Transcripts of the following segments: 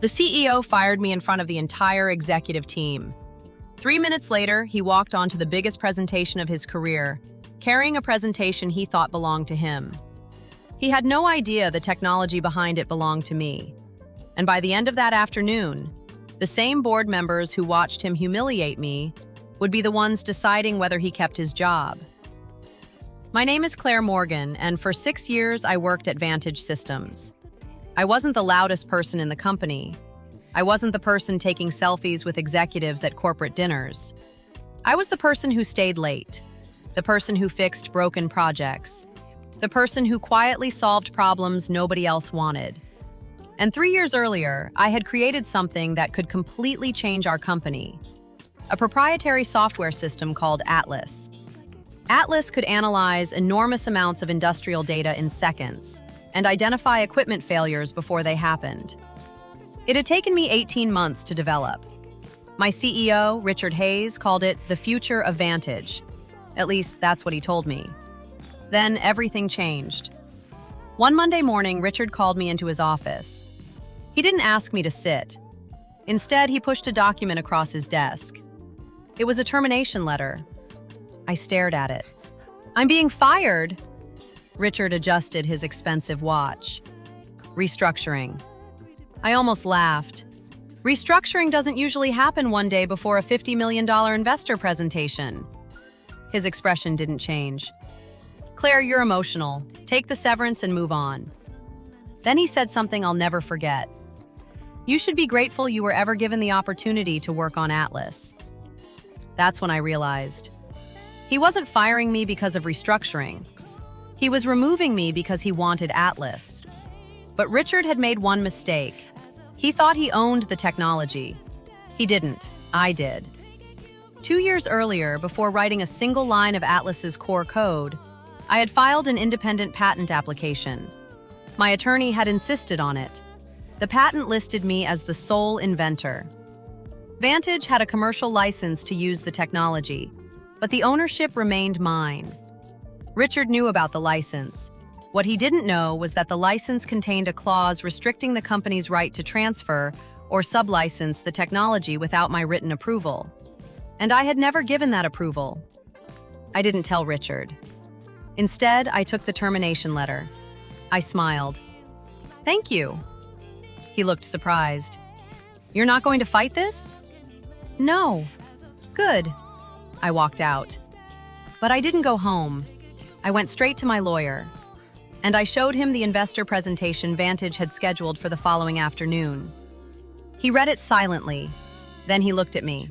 The CEO fired me in front of the entire executive team. 3 minutes later, he walked on to the biggest presentation of his career, carrying a presentation he thought belonged to him. He had no idea the technology behind it belonged to me. And by the end of that afternoon, the same board members who watched him humiliate me would be the ones deciding whether he kept his job. My name is Claire Morgan, and for 6 years I worked at Vantage Systems. I wasn't the loudest person in the company. I wasn't the person taking selfies with executives at corporate dinners. I was the person who stayed late, the person who fixed broken projects, the person who quietly solved problems nobody else wanted. And 3 years earlier, I had created something that could completely change our company, a proprietary software system called Atlas. Atlas could analyze enormous amounts of industrial data in seconds and identify equipment failures before they happened. It had taken me 18 months to develop. My CEO, Richard Hayes, called it the future of Vantage. At least that's what he told me. Then everything changed. One Monday morning, Richard called me into his office. He didn't ask me to sit. Instead, he pushed a document across his desk. It was a termination letter. I stared at it. "I'm being fired." Richard adjusted his expensive watch. "Restructuring." I almost laughed. Restructuring doesn't usually happen one day before a $50 million investor presentation. His expression didn't change. "Claire, you're emotional. Take the severance and move on." Then he said something I'll never forget. "You should be grateful you were ever given the opportunity to work on Atlas." That's when I realized. He wasn't firing me because of restructuring. He was removing me because he wanted Atlas. But Richard had made one mistake. He thought he owned the technology. He didn't. I did. 2 years earlier, before writing a single line of Atlas's core code, I had filed an independent patent application. My attorney had insisted on it. The patent listed me as the sole inventor. Vantage had a commercial license to use the technology, but the ownership remained mine. Richard knew about the license. What he didn't know was that the license contained a clause restricting the company's right to transfer or sublicense the technology without my written approval. And I had never given that approval. I didn't tell Richard. Instead, I took the termination letter. I smiled. "Thank you." He looked surprised. "You're not going to fight this?" "No." "Good." I walked out. But I didn't go home. I went straight to my lawyer. And I showed him the investor presentation Vantage had scheduled for the following afternoon. He read it silently. Then he looked at me.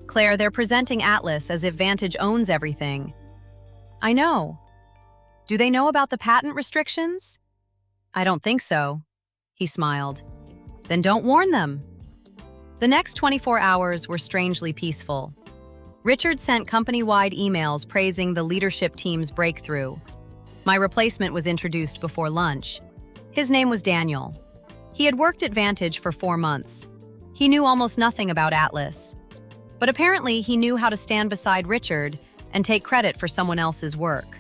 "Claire, they're presenting Atlas as if Vantage owns everything." "I know." "Do they know about the patent restrictions?" "I don't think so." He smiled. "Then don't warn them." The next 24 hours were strangely peaceful. Richard sent company-wide emails praising the leadership team's breakthrough. My replacement was introduced before lunch. His name was Daniel. He had worked at Vantage for 4 months. He knew almost nothing about Atlas. But apparently he knew how to stand beside Richard and take credit for someone else's work.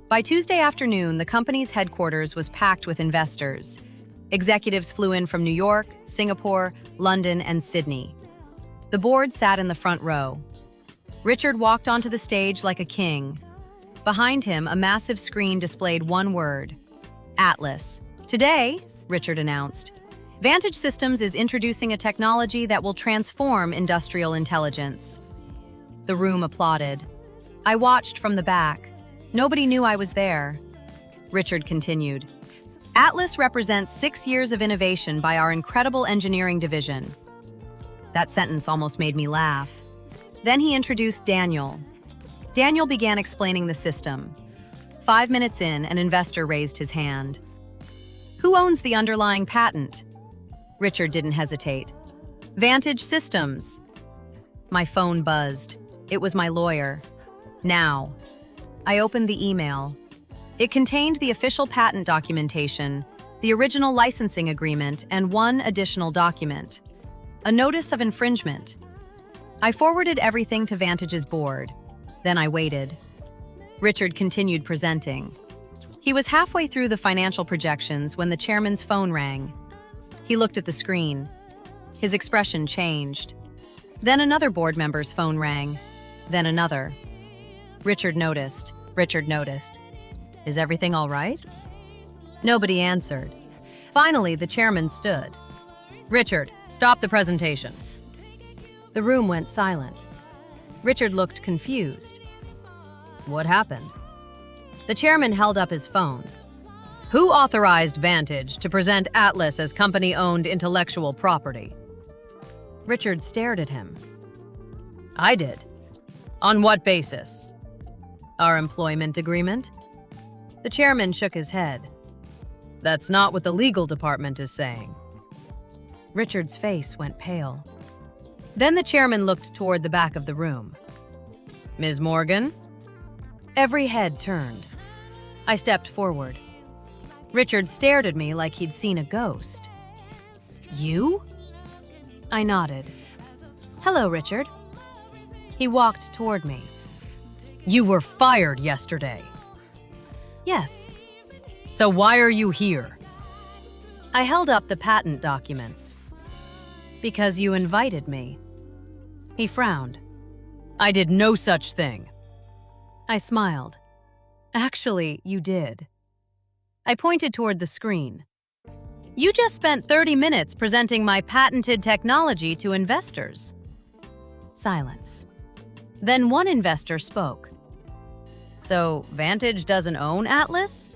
By Tuesday afternoon, the company's headquarters was packed with investors. Executives flew in from New York, Singapore, London, and Sydney. The board sat in the front row. Richard walked onto the stage like a king. Behind him, a massive screen displayed one word: Atlas. "Today," Richard announced, "Vantage Systems is introducing a technology that will transform industrial intelligence." The room applauded. I watched from the back. Nobody knew I was there. Richard continued. "Atlas represents 6 years of innovation by our incredible engineering division." That sentence almost made me laugh. Then he introduced Daniel. Daniel began explaining the system. 5 minutes in, an investor raised his hand. "Who owns the underlying patent?" Richard didn't hesitate. "Vantage Systems." My phone buzzed. It was my lawyer. "Now." I opened the email. It contained the official patent documentation, the original licensing agreement, and one additional document: a notice of infringement. I forwarded everything to Vantage's board. Then I waited. Richard continued presenting. He was halfway through the financial projections when the chairman's phone rang. He looked at the screen. His expression changed. Then another board member's phone rang. Then another. Richard noticed. Is everything all right? Nobody answered. Finally, the chairman stood. Richard, stop the presentation. The room went silent. Richard looked confused. What happened? The chairman held up his phone. Who authorized Vantage to present Atlas as company-owned intellectual property? Richard stared at him. I did. On what basis? Our employment agreement? The chairman shook his head. That's not what the legal department is saying. Richard's face went pale. Then the chairman looked toward the back of the room. Ms. Morgan? Every head turned. I stepped forward. Richard stared at me like he'd seen a ghost. You? I nodded. Hello, Richard. He walked toward me. You were fired yesterday. Yes. So why are you here? I held up the patent documents. Because you invited me. He frowned. I did no such thing. I smiled. Actually, you did. I pointed toward the screen. You just spent 30 minutes presenting my patented technology to investors. Silence. Then one investor spoke. So, Vantage doesn't own Atlas?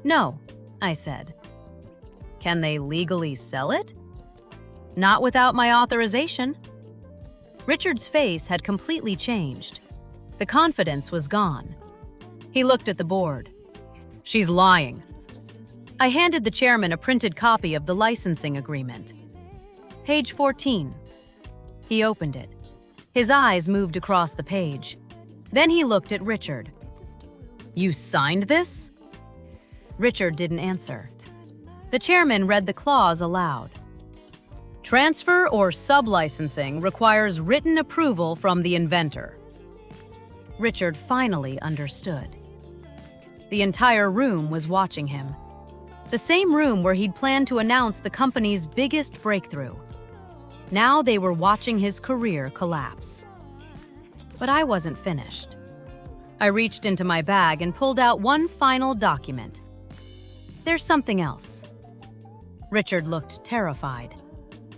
No, I said. Can they legally sell it? Not without my authorization. Richard's face had completely changed. The confidence was gone. He looked at the board. She's lying. I handed the chairman a printed copy of the licensing agreement. Page 14. He opened it. His eyes moved across the page. Then he looked at Richard. You signed this? Richard didn't answer. The chairman read the clause aloud. Transfer or sublicensing requires written approval from the inventor. Richard finally understood. The entire room was watching him. The same room where he'd planned to announce the company's biggest breakthrough. Now they were watching his career collapse. But I wasn't finished. I reached into my bag and pulled out one final document. There's something else. Richard looked terrified.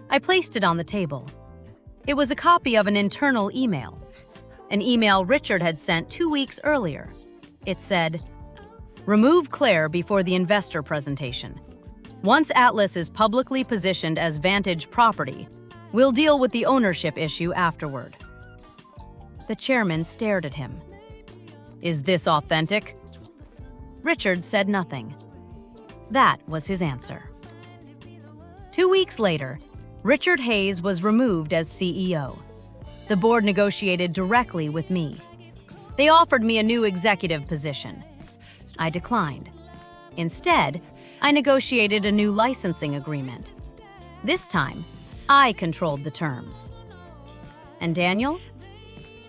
I placed it on the table. It was a copy of an internal email. An email Richard had sent 2 weeks earlier. It said, remove Claire before the investor presentation. Once Atlas is publicly positioned as Vantage property, we'll deal with the ownership issue afterward. The chairman stared at him. Is this authentic? Richard said nothing. That was his answer. 2 weeks later, Richard Hayes was removed as CEO. The board negotiated directly with me. They offered me a new executive position. I declined. Instead, I negotiated a new licensing agreement. This time, I controlled the terms. And Daniel?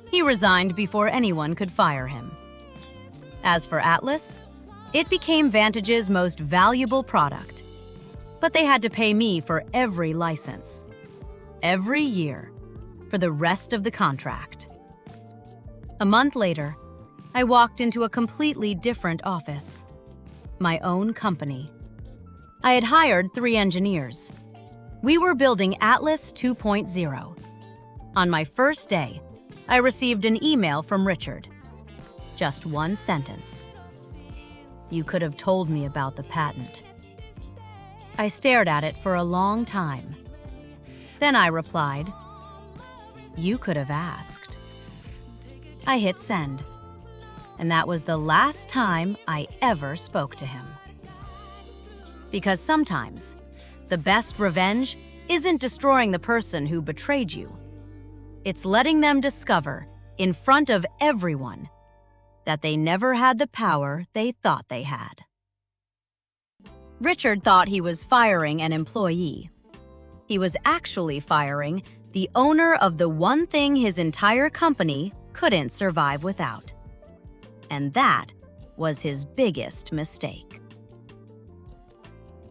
He resigned before anyone could fire him. As for Atlas, it became Vantage's most valuable product. But they had to pay me for every license. Every year. For the rest of the contract. A month later, I walked into a completely different office. My own company. I had hired 3 engineers. We were building Atlas 2.0. On my first day, I received an email from Richard. Just one sentence. You could have told me about the patent. I stared at it for a long time. Then I replied, you could have asked. I hit send. And that was the last time I ever spoke to him. Because sometimes, the best revenge isn't destroying the person who betrayed you. It's letting them discover, in front of everyone, that they never had the power they thought they had. Richard thought he was firing an employee. He was actually firing the owner of the one thing his entire company couldn't survive without. And that was his biggest mistake.